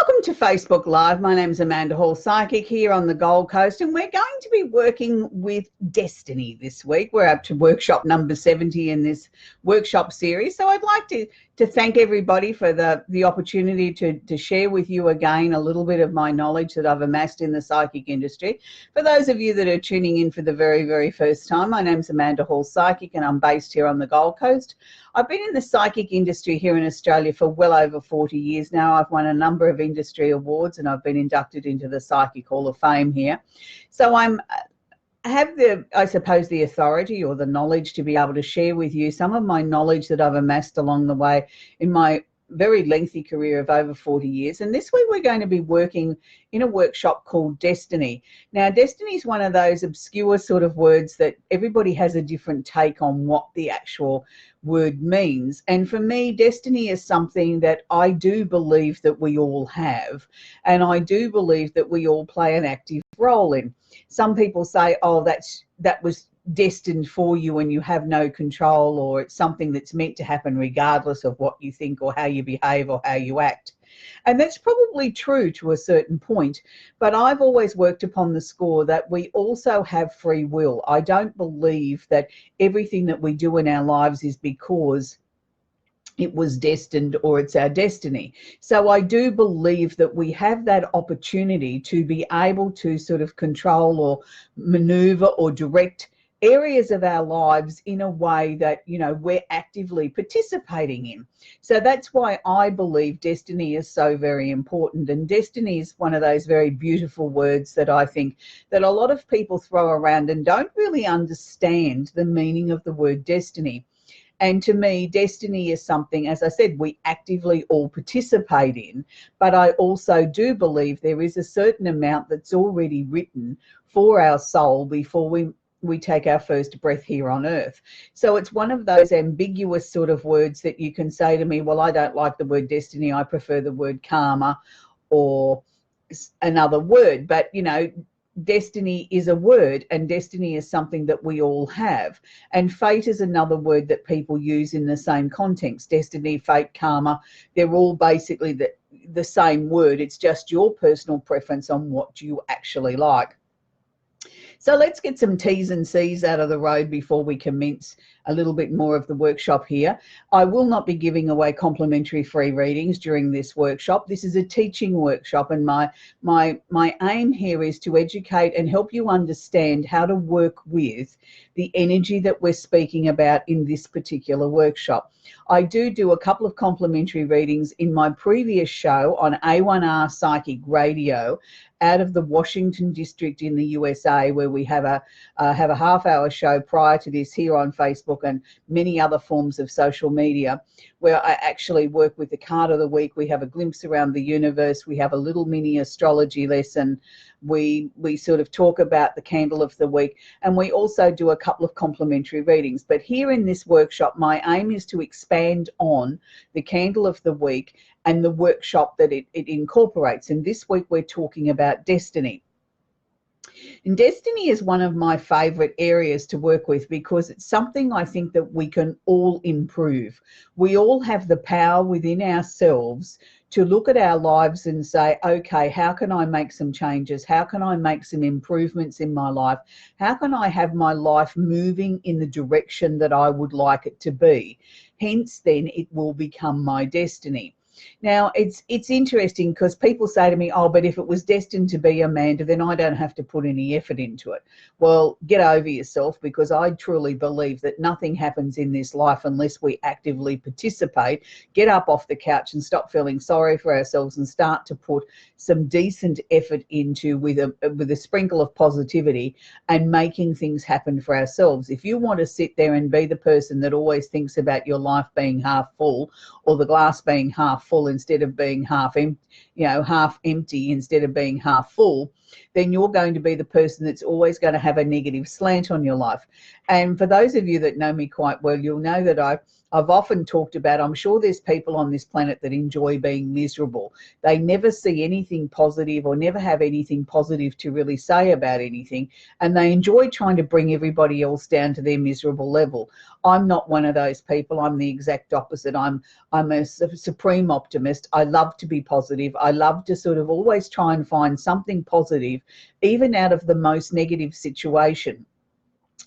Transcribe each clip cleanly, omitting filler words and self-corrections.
Welcome to Facebook Live. My name is Amanda Hall, Psychic, here on the Gold Coast, and we're going to be working with Destiny this week. We're up to workshop number 70 in this workshop series. So I'd like to thank everybody for the opportunity to share with you again a little bit of my knowledge that I've amassed in the psychic industry. For those of you that are tuning in for the very, very first time, my name's Amanda Hall, Psychic, and I'm based here on the Gold Coast. I've been in the psychic industry here in Australia for well over 40 years now. I've won a number of industry awards and I've been inducted into the Psychic Hall of Fame here. So I have I suppose, the authority or the knowledge to be able to share with you some of my knowledge that I've amassed along the way in my very lengthy career of over 40 years. And this week we're going to be working in a workshop called Destiny. Now, Destiny is one of those obscure sort of words that everybody has a different take on what the actual word means. And for me, destiny is something that I do believe that we all have. And I do believe that we all play an active role in. Some people say, oh, that was destined for you and you have no control, or it's something that's meant to happen regardless of what you think or how you behave or how you act. And that's probably true to a certain point, but I've always worked upon the score that we also have free will. I don't believe that everything that we do in our lives is because it was destined or it's our destiny. So I do believe that we have that opportunity to be able to sort of control or maneuver or direct areas of our lives in a way that, you know, we're actively participating in. So that's why I believe destiny is so very important. And destiny is one of those very beautiful words that I think that a lot of people throw around and don't really understand the meaning of the word destiny. And to me, destiny is something, as I said, we actively all participate in. But I also do believe there is a certain amount that's already written for our soul before we take our first breath here on earth. So it's one of those ambiguous sort of words that you can say to me, well, I don't like the word destiny, I prefer the word karma or another word. But, you know, destiny is a word, and destiny is something that we all have. And fate is another word that people use in the same context. Destiny, fate, karma, they're all basically the same word. It's just your personal preference on what you actually like. So let's get some T's and C's out of the road before we commence a little bit more of the workshop here. I will not be giving away complimentary free readings during this workshop. This is a teaching workshop, and my aim here is to educate and help you understand how to work with the energy that we're speaking about in this particular workshop. I do a couple of complimentary readings in my previous show on A1R Psychic Radio out of the Washington district in the USA, where we have a half-hour show prior to this here on Facebook and many other forms of social media, where I actually work with the card of the week. We have a glimpse around the universe. We have a little mini astrology lesson. We sort of talk about the candle of the week, and we also do a couple of complimentary readings. But here in this workshop, my aim is to expand on the candle of the week and the workshop that it incorporates. And this week we're talking about destiny. And destiny is one of my favorite areas to work with because it's something I think that we can all improve. We all have the power within ourselves to look at our lives and say, okay, how can I make some changes? How can I make some improvements in my life? How can I have my life moving in the direction that I would like it to be? Hence, then it will become my destiny. Now, it's interesting because people say to me, oh, but if it was destined to be Amanda, then I don't have to put any effort into it. Well, get over yourself, because I truly believe that nothing happens in this life unless we actively participate, get up off the couch and stop feeling sorry for ourselves and start to put some decent effort into with a sprinkle of positivity and making things happen for ourselves. If you want to sit there and be the person that always thinks about your life being half full or the glass being half full instead of being half empty instead of being half full, then you're going to be the person that's always going to have a negative slant on your life. And for those of you that know me quite well, you'll know that I've often talked about, I'm sure there's people on this planet that enjoy being miserable. They never see anything positive or never have anything positive to really say about anything, and they enjoy trying to bring everybody else down to their miserable level. I'm not one of those people. I'm the exact opposite. I'm a supreme optimist. I love to be positive. I love to sort of always try and find something positive, even out of the most negative situation,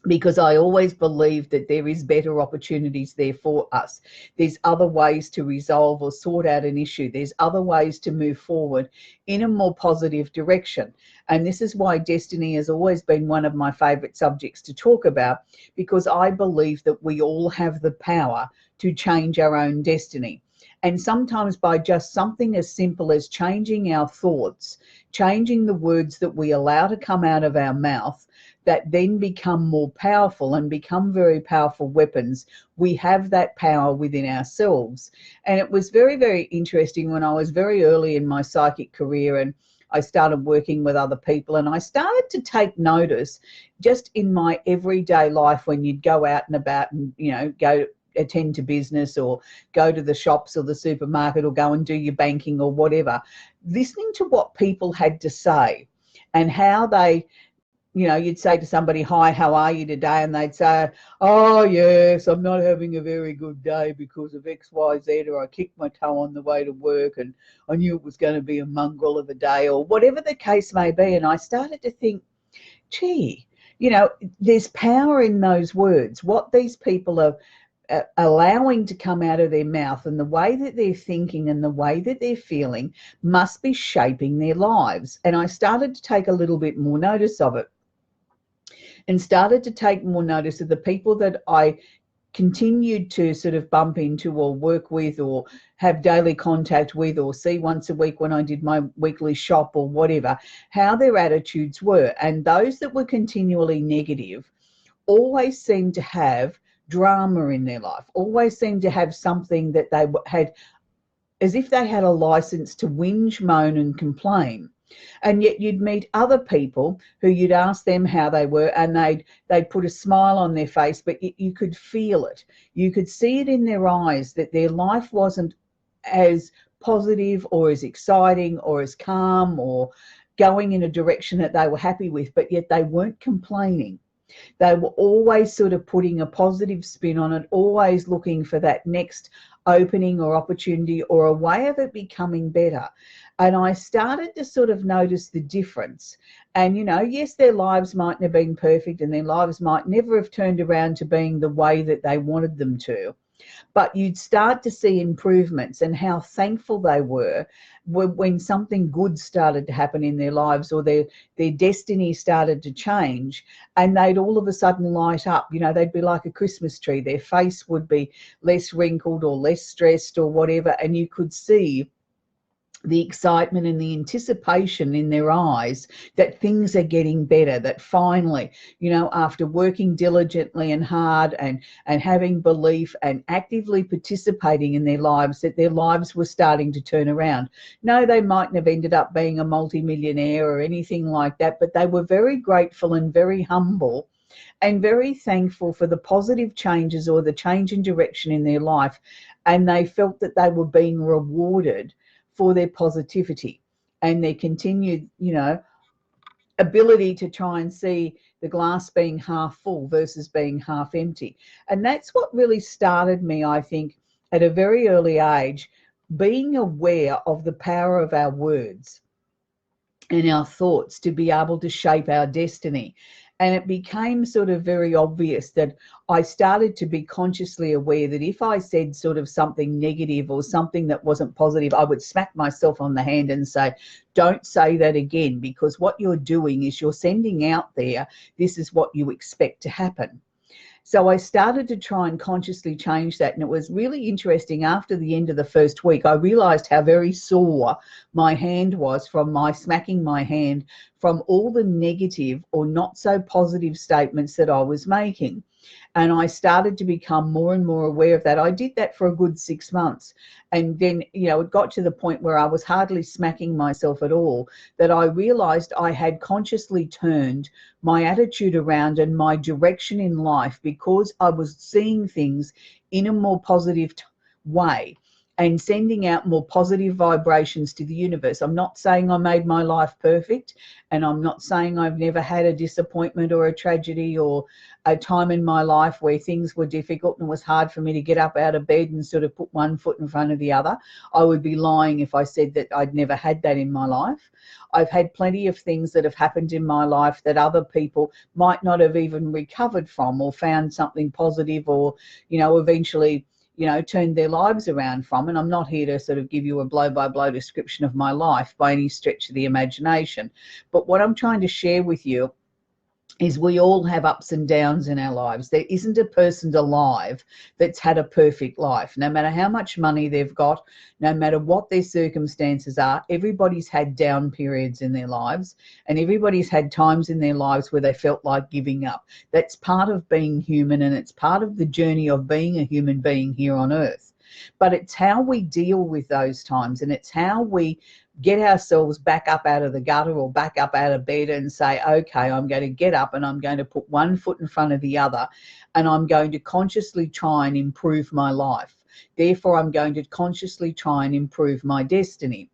because I always believe that there is better opportunities there for us. There's other ways to resolve or sort out an issue. There's other ways to move forward in a more positive direction. And this is why destiny has always been one of my favorite subjects to talk about, because I believe that we all have the power to change our own destiny. And sometimes by just something as simple as changing our thoughts, changing the words that we allow to come out of our mouth, that then become more powerful and become very powerful weapons. We have that power within ourselves. And it was very, very interesting when I was very early in my psychic career, and I started working with other people, and I started to take notice just in my everyday life when you'd go out and about and, you know, go attend to business or go to the shops or the supermarket or go and do your banking or whatever, listening to what people had to say and how they, you know, you'd say to somebody, hi, how are you today? And they'd say, oh, yes, I'm not having a very good day because of X, Y, Z, or I kicked my toe on the way to work and I knew it was going to be a mongrel of a day, or whatever the case may be. And I started to think, gee, you know, there's power in those words. What these people are allowing to come out of their mouth and the way that they're thinking and the way that they're feeling must be shaping their lives. And I started to take a little bit more notice of it, and started to take more notice of the people that I continued to sort of bump into or work with or have daily contact with or see once a week when I did my weekly shop or whatever, how their attitudes were. And those that were continually negative always seemed to have drama in their life, always seemed to have something that they had, as if they had a license to whinge, moan and complain. And yet you'd meet other people who you'd ask them how they were, and they'd put a smile on their face, but you could feel it. You could see it in their eyes that their life wasn't as positive or as exciting or as calm or going in a direction that they were happy with, but yet they weren't complaining. They were always sort of putting a positive spin on it, always looking for that next opening or opportunity or a way of it becoming better. And I started to sort of notice the difference. And, you know, yes, their lives mightn't have been perfect and their lives might never have turned around to being the way that they wanted them to. But you'd start to see improvements and how thankful they were when something good started to happen in their lives or their destiny started to change, and they'd all of a sudden light up. You know, they'd be like a Christmas tree. Their face would be less wrinkled or less stressed or whatever, and you could see the excitement and the anticipation in their eyes that things are getting better, that finally, you know, after working diligently and hard and having belief and actively participating in their lives, that their lives were starting to turn around. No, they mightn't have ended up being a multimillionaire or anything like that, but they were very grateful and very humble and very thankful for the positive changes or the change in direction in their life. And they felt that they were being rewarded for their positivity and their continued, you know, ability to try and see the glass being half full versus being half empty. And that's what really started me, I think, at a very early age, being aware of the power of our words and our thoughts to be able to shape our destiny. And it became sort of very obvious that I started to be consciously aware that if I said sort of something negative or something that wasn't positive, I would smack myself on the hand and say, don't say that again, because what you're doing is you're sending out there, this is what you expect to happen. So I started to try and consciously change that. And it was really interesting. After the end of the first week, I realized how very sore my hand was from my smacking my hand from all the negative or not so positive statements that I was making. And I started to become more and more aware of that. I did that for a good 6 months. And then, it got to the point where I was hardly smacking myself at all, that I realized I had consciously turned my attitude around and my direction in life, because I was seeing things in a more positive way and sending out more positive vibrations to the universe. I'm not saying I made my life perfect, and I'm not saying I've never had a disappointment or a tragedy or a time in my life where things were difficult and it was hard for me to get up out of bed and sort of put one foot in front of the other. I would be lying if I said that I'd never had that in my life. I've had plenty of things that have happened in my life that other people might not have even recovered from or found something positive or, eventually turned their lives around from. And I'm not here to sort of give you a blow-by-blow description of my life by any stretch of the imagination. But what I'm trying to share with you is we all have ups and downs in our lives. There isn't a person alive that's had a perfect life. No matter how much money they've got, no matter what their circumstances are, everybody's had down periods in their lives, and everybody's had times in their lives where they felt like giving up. That's part of being human, and it's part of the journey of being a human being here on earth. But it's how we deal with those times, and it's how we get ourselves back up out of the gutter or back up out of bed and say, okay, I'm going to get up and I'm going to put one foot in front of the other, and I'm going to consciously try and improve my life. Therefore, I'm going to consciously try and improve my destiny.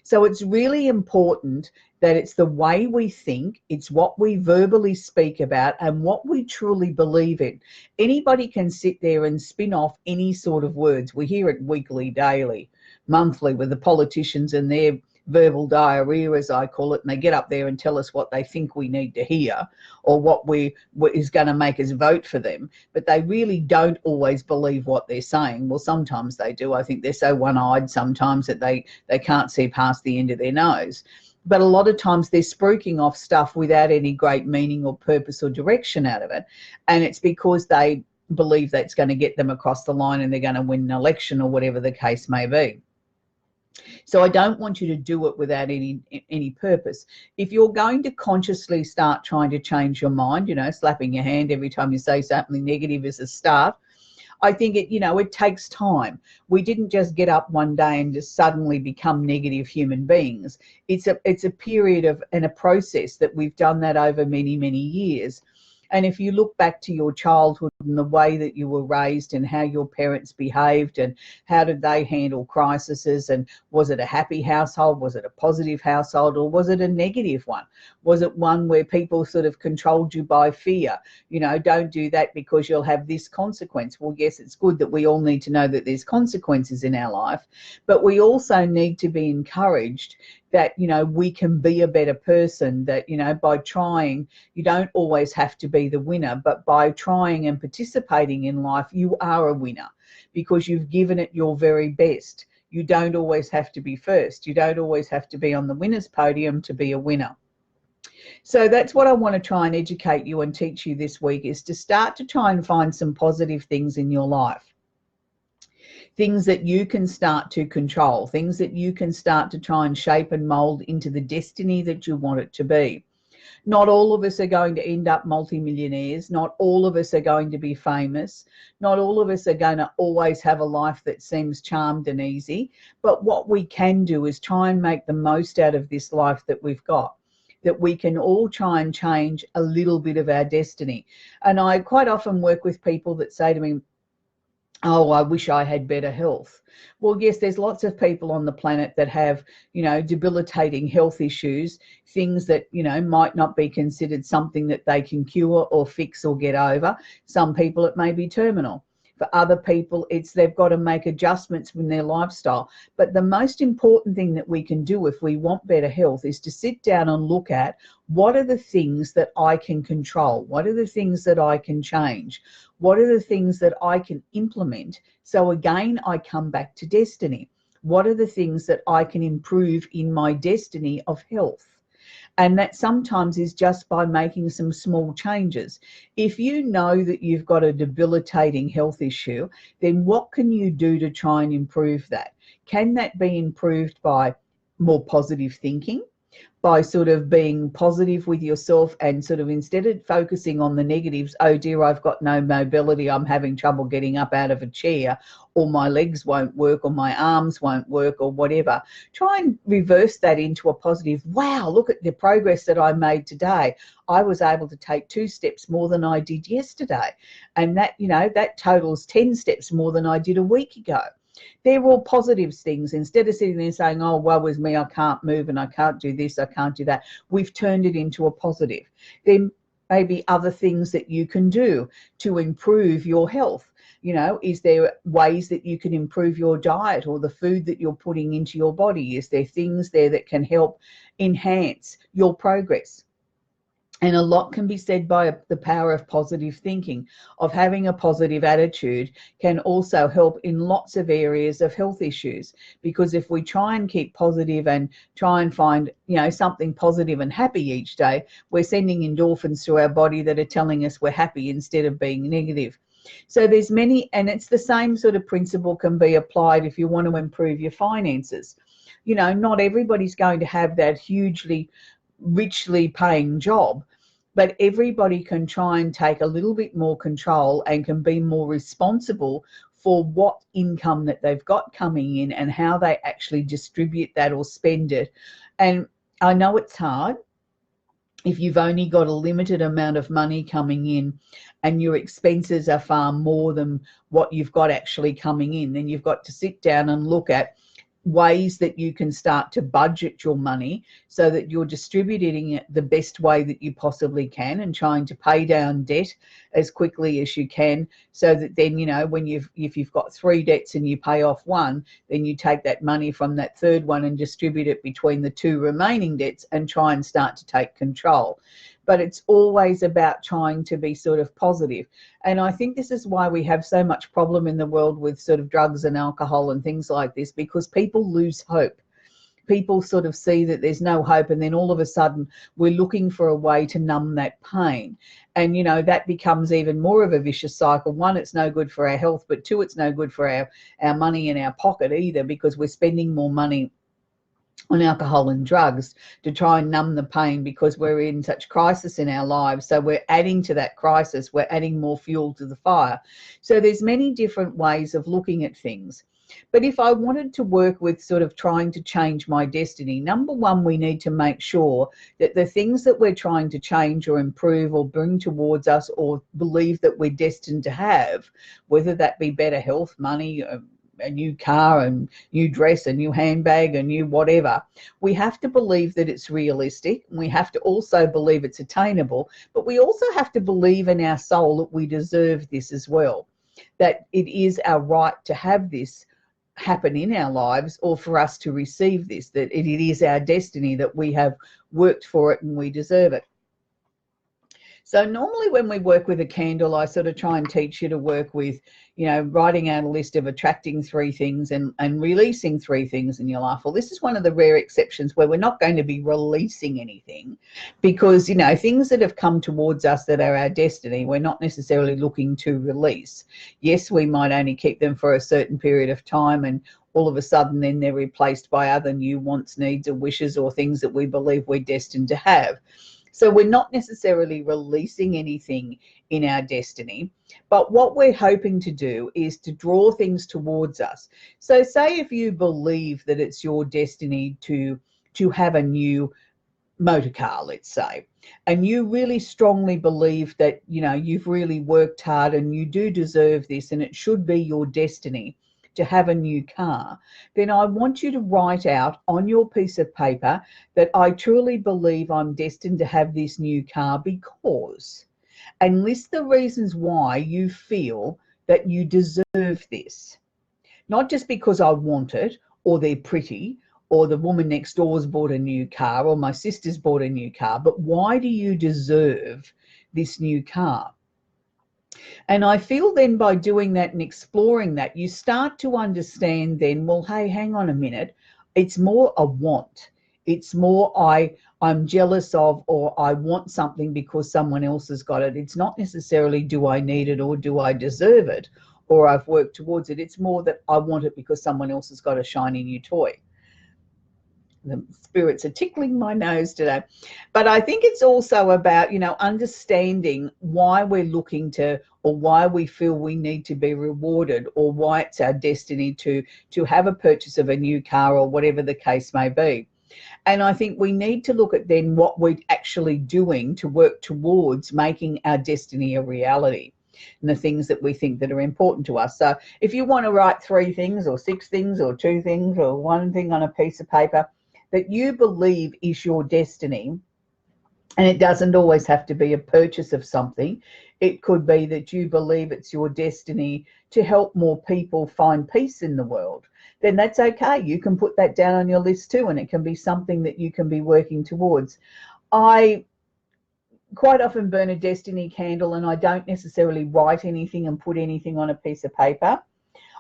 So it's really important that it's the way we think, it's what we verbally speak about, and what we truly believe in. Anybody can sit there and spin off any sort of words. We hear it weekly, daily, monthly with the politicians and their verbal diarrhea, as I call it, and they get up there and tell us what they think we need to hear or what is going to make us vote for them. But they really don't always believe what they're saying. Well, sometimes they do. I think they're so one-eyed sometimes that they can't see past the end of their nose. But a lot of times they're spruiking off stuff without any great meaning or purpose or direction out of it. And it's because they believe that's going to get them across the line and they're going to win an election or whatever the case may be. So I don't want you to do it without any purpose. If you're going to consciously start trying to change your mind, slapping your hand every time you say something negative is a start. I think it takes time. We didn't just get up one day and just suddenly become negative human beings. It's a period of and a process that we've done that over many, many years. And if you look back to your childhood and the way that you were raised and how your parents behaved and how did they handle crises, and was it a happy household, was it a positive household, or was it a negative one? Was it one where people sort of controlled you by fear? Don't do that because you'll have this consequence. Well, yes, it's good that we all need to know that there's consequences in our life, but we also need to be encouraged that, we can be a better person, that, by trying, you don't always have to be the winner, but by trying and participating in life, you are a winner because you've given it your very best. You don't always have to be first. You don't always have to be on the winner's podium to be a winner. So that's what I want to try and educate you and teach you this week, is to start to try and find some positive things in your life. Things that you can start to control, things that you can start to try and shape and mold into the destiny that you want it to be. Not all of us are going to end up multimillionaires. Not all of us are going to be famous. Not all of us are going to always have a life that seems charmed and easy. But what we can do is try and make the most out of this life that we've got, that we can all try and change a little bit of our destiny. And I quite often work with people that say to me, oh, I wish I had better health. Well, yes, there's lots of people on the planet that have, debilitating health issues, things that, might not be considered something that they can cure or fix or get over. Some people, it may be terminal. For other people, it's they've got to make adjustments in their lifestyle. But the most important thing that we can do if we want better health is to sit down and look at, what are the things that I can control? What are the things that I can change? What are the things that I can implement? So again, I come back to destiny. What are the things that I can improve in my destiny of health? And that sometimes is just by making some small changes. If you know that you've got a debilitating health issue, then what can you do to try and improve that? Can that be improved by more positive thinking? by sort of being positive with yourself and sort of instead of focusing on the negatives, oh dear, I've got no mobility, I'm having trouble getting up out of a chair, or my legs won't work, or my arms won't work, or whatever. Try and reverse that into a positive. Wow, look at the progress that I made today. I was able to take 2 steps more than I did yesterday. And that, you know, that totals 10 steps more than I did a week ago. They're all positive things. Instead of sitting there saying, oh, woe is me, I can't move and I can't do this, I can't do that, we've turned it into a positive. There may be other things that you can do to improve your health. You know, is there ways that you can improve your diet or the food that you're putting into your body? Is there things there that can help enhance your progress? And a lot can be said by the power of positive thinking, of having a positive attitude can also help in lots of areas of health issues. Because if we try and keep positive and try and find, you know, something positive and happy each day, we're sending endorphins to our body that are telling us we're happy instead of being negative. So there's many, and it's the same sort of principle can be applied if you want to improve your finances. You know, not everybody's going to have that hugely richly paying job, but everybody can try and take a little bit more control and can be more responsible for what income that they've got coming in and how they actually distribute that or spend it. And I know it's hard if you've only got a limited amount of money coming in and your expenses are far more than what you've got actually coming in, then you've got to sit down and look at ways that you can start to budget your money so that you're distributing it the best way that you possibly can and trying to pay down debt as quickly as you can, so that then, you know, when if you've got 3 debts and you pay off one, then you take that money from that third one and distribute it between the 2 remaining debts and try and start to take control. But it's always about trying to be sort of positive. And I think this is why we have so much problem in the world with sort of drugs and alcohol and things like this, because people lose hope. People sort of see that there's no hope, and then all of a sudden we're looking for a way to numb that pain. And, you know, that becomes even more of a vicious cycle. 1, it's no good for our health, but 2, it's no good for our money in our pocket either, because we're spending more money on alcohol and drugs to try and numb the pain because we're in such crisis in our lives. So we're adding to that crisis, we're adding more fuel to the fire. So there's many different ways of looking at things. But if I wanted to work with sort of trying to change my destiny, number one, we need to make sure that the things that we're trying to change or improve or bring towards us or believe that we're destined to have, whether that be better health, money, a new car, a new dress, a new handbag, a new whatever, we have to believe that it's realistic. We have to also believe it's attainable, but we also have to believe in our soul that we deserve this as well, that it is our right to have this happen in our lives, or for us to receive this, that it is our destiny, that we have worked for it and we deserve it. So normally when we work with a candle, I sort of try and teach you to work with, you know, writing out a list of attracting 3 things and releasing 3 things in your life. Well, this is one of the rare exceptions where we're not going to be releasing anything, because, you know, things that have come towards us that are our destiny, we're not necessarily looking to release. Yes, we might only keep them for a certain period of time, and all of a sudden then they're replaced by other new wants, needs, or wishes, or things that we believe we're destined to have. So we're not necessarily releasing anything in our destiny, but what we're hoping to do is to draw things towards us. So say if you believe that it's your destiny to have a new motor car, let's say, and you really strongly believe that, you know, you've really worked hard and you do deserve this and it should be your destiny to have a new car, then I want you to write out on your piece of paper that I truly believe I'm destined to have this new car because, and list the reasons why you feel that you deserve this. Not just because I want it, or they're pretty, or the woman next door's bought a new car, or my sister's bought a new car, but why do you deserve this new car? And I feel then by doing that and exploring that, you start to understand then, well, hey, hang on a minute. It's more a want. It's more I'm jealous of, or I want something because someone else has got it. It's not necessarily do I need it or do I deserve it or I've worked towards it. It's more that I want it because someone else has got a shiny new toy. the spirits are tickling my nose today. But I think it's also about, understanding why we're looking to, or why we feel we need to be rewarded, or why it's our destiny to have a purchase of a new car, or whatever the case may be. And I think we need to look at then what we're actually doing to work towards making our destiny a reality, and the things that we think that are important to us. So if you want to write 3 things or 6 things or 2 things or 1 thing on a piece of paper that you believe is your destiny, and it doesn't always have to be a purchase of something. It could be that you believe it's your destiny to help more people find peace in the world. Then that's okay. You can put that down on your list too, and it can be something that you can be working towards. I quite often burn a destiny candle, and I don't necessarily write anything and put anything on a piece of paper.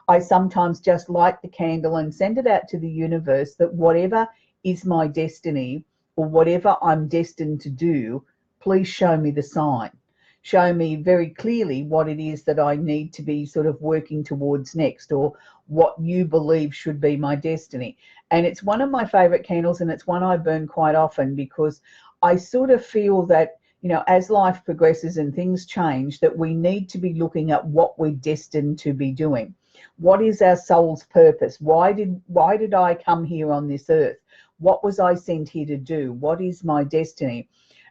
I sometimes just light the candle and send it out to the universe that whatever is my destiny, or whatever I'm destined to do, please show me the sign. Show me very clearly what it is that I need to be sort of working towards next, or what you believe should be my destiny. And it's one of my favorite candles, and it's one I burn quite often, because I sort of feel that, as life progresses and things change, that we need to be looking at what we're destined to be doing. What is our soul's purpose? Why did I come here on this earth? What was I sent here to do? What is my destiny?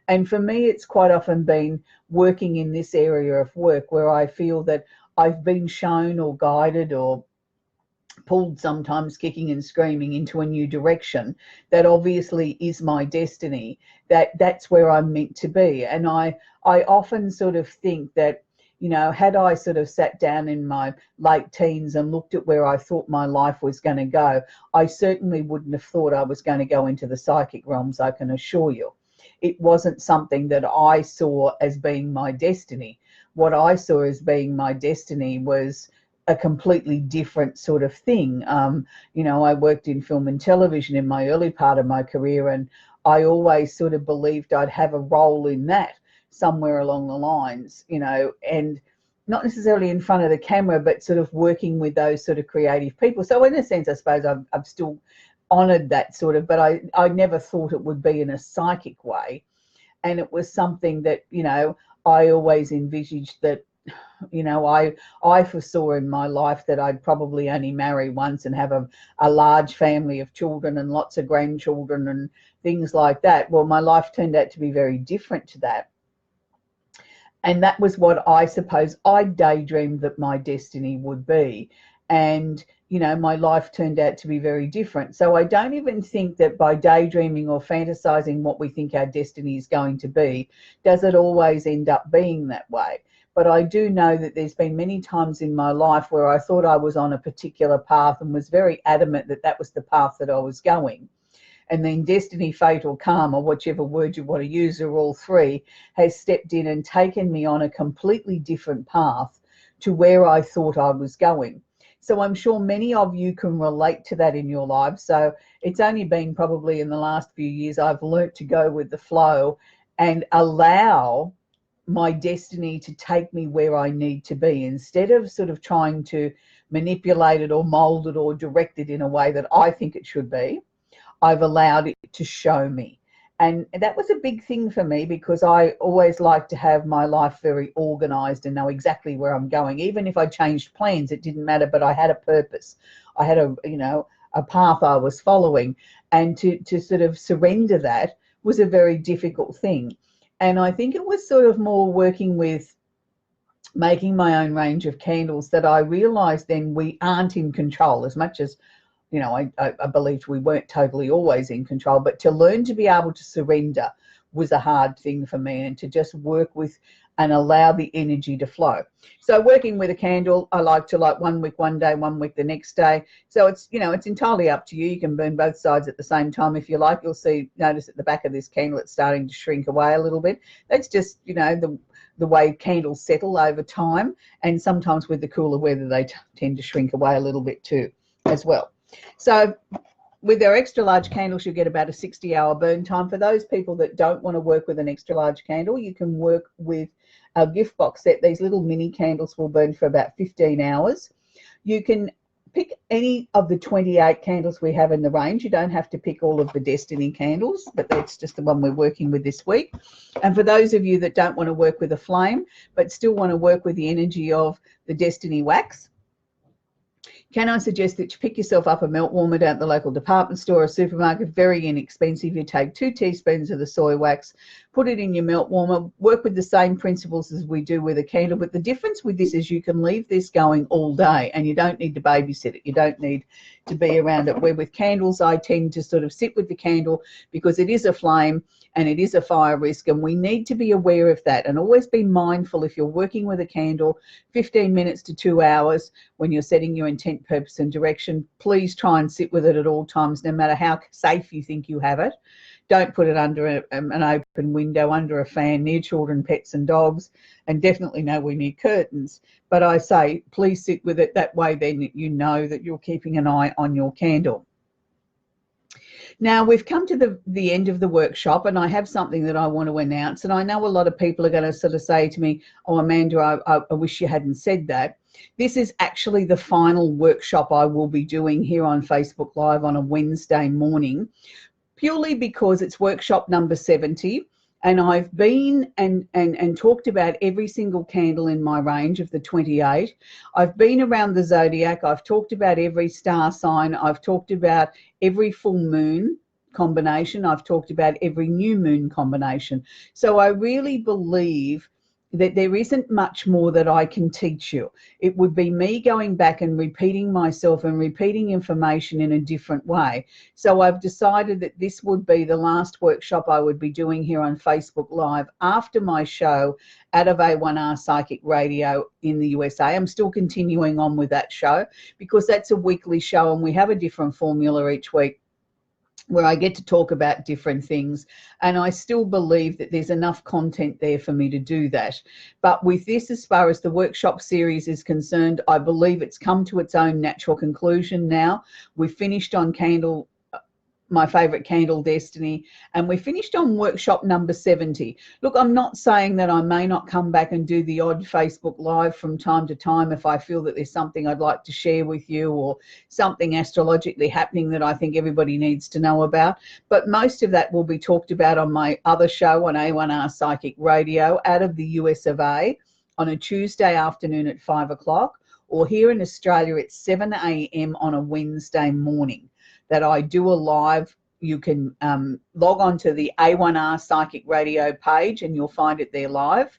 And for me, it's quite often been working in this area of work where I feel that I've been shown or guided or pulled, sometimes kicking and screaming, into a new direction that obviously is my destiny, that's where I'm meant to be. And I often sort of think that, had I sort of sat down in my late teens and looked at where I thought my life was going to go, I certainly wouldn't have thought I was going to go into the psychic realms, I can assure you. It wasn't something that I saw as being my destiny. What I saw as being my destiny was a completely different sort of thing. I worked in film and television in my early part of my career, and I always sort of believed I'd have a role in that somewhere along the lines, and not necessarily in front of the camera, but sort of working with those sort of creative people. So in a sense, I suppose I've still honoured that sort of, but I never thought it would be in a psychic way. And it was something that, I always envisaged that, I foresaw in my life that I'd probably only marry once and have a large family of children and lots of grandchildren and things like that. Well, my life turned out to be very different to that. And that was what I suppose I daydreamed that my destiny would be. And, my life turned out to be very different. So I don't even think that by daydreaming or fantasizing what we think our destiny is going to be, does it always end up being that way. But I do know that there's been many times in my life where I thought I was on a particular path and was very adamant that that was the path that I was going. And then destiny, fate, or karma, whichever word you want to use, or all 3, has stepped in and taken me on a completely different path to where I thought I was going. So I'm sure many of you can relate to that in your lives. So it's only been probably in the last few years I've learnt to go with the flow and allow my destiny to take me where I need to be, instead of sort of trying to manipulate it or mold it or direct it in a way that I think it should be. I've allowed it to show me. And that was a big thing for me, because I always like to have my life very organized and know exactly where I'm going. Even if I changed plans, it didn't matter, but I had a purpose. I had a path I was following, and to sort of surrender that was a very difficult thing. And I think it was sort of more working with making my own range of candles that I realized then we aren't in control, as much as I believed we weren't totally always in control. But to learn to be able to surrender was a hard thing for me, and to just work with and allow the energy to flow. So working with a candle, I like to light 1 wick one day, 1 wick the next day. So it's, it's entirely up to you. You can burn both sides at the same time if you like. You'll notice at the back of this candle, it's starting to shrink away a little bit. That's just, the way candles settle over time. And sometimes with the cooler weather, they tend to shrink away a little bit too, as well. So with our extra large candles, you get about a 60-hour burn time. For those people that don't want to work with an extra large candle, you can work with our gift box set. These little mini candles will burn for about 15 hours. You can pick any of the 28 candles we have in the range. You don't have to pick all of the Destiny candles, but that's just the one we're working with this week. And for those of you that don't want to work with a flame, but still want to work with the energy of the Destiny wax, can I suggest that you pick yourself up a melt warmer down at the local department store or supermarket, very inexpensive. You take 2 teaspoons of the soy wax, put it in your melt warmer, work with the same principles as we do with a candle. But the difference with this is you can leave this going all day and you don't need to babysit it. You don't need to be around it. Where with candles, I tend to sort of sit with the candle because it is a flame and it is a fire risk, and we need to be aware of that and always be mindful if you're working with a candle 15 minutes to 2 hours when you're setting your intent, purpose and direction. Please try and sit with it at all times, no matter how safe you think you have it. Don't put it under an open window, under a fan, near children, pets and dogs, and definitely nowhere near curtains. But I say, please sit with it. That way then you know that you're keeping an eye on your candle. Now, we've come to the end of the workshop, and I have something that I want to announce. And I know a lot of people are going to sort of say to me, oh, Amanda, I wish you hadn't said that. This is actually the final workshop I will be doing here on Facebook Live on a Wednesday morning, purely because it's workshop number 70. And I've been and talked about every single candle in my range of the 28. I've been around the zodiac. I've talked about every star sign. I've talked about every full moon combination. I've talked about every new moon combination. So I really believe that there isn't much more that I can teach you. It would be me going back and repeating myself and repeating information in a different way. So I've decided that this would be the last workshop I would be doing here on Facebook Live after my show out of A1R Psychic Radio in the USA. I'm still continuing on with that show because that's a weekly show and we have a different formula each week where I get to talk about different things, and I still believe that there's enough content there for me to do that. But with this, as far as the workshop series is concerned, I believe it's come to its own natural conclusion now. We've finished on candle, my favorite candle, Destiny, and we finished on workshop number 70. Look, I'm not saying that I may not come back and do the odd Facebook Live from time to time if I feel that there's something I'd like to share with you or something astrologically happening that I think everybody needs to know about. But most of that will be talked about on my other show on A1R Psychic Radio out of the US of A on a Tuesday afternoon at 5 o'clock, or here in Australia at 7 a.m. on a Wednesday morning. That I do a live. You can log on to the A1R Psychic Radio page and you'll find it there live.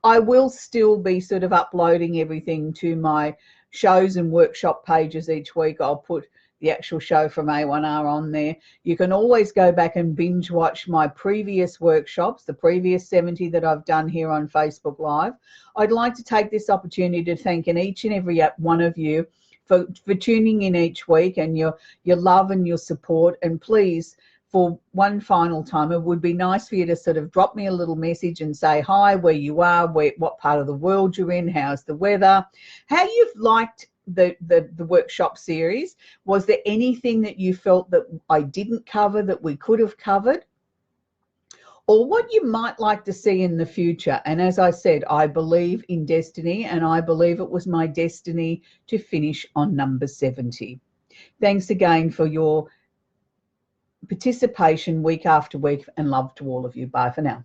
I will still be sort of uploading everything to my shows and workshop pages each week. I'll put the actual show from A1R on there. You can always go back and binge watch my previous workshops, the previous 70 that I've done here on Facebook Live. I'd like to take this opportunity to thank each and every one of you for tuning in each week and your love and your support. And please, for one final time, it would be nice for you to sort of drop me a little message and say hi, where you are, what part of the world you're in, how's the weather, how you've liked the workshop series. Was there anything that you felt that I didn't cover that we could have covered? Or what you might like to see in the future. And as I said, I believe in destiny, and I believe it was my destiny to finish on number 70. Thanks again for your participation week after week, and love to all of you. Bye for now.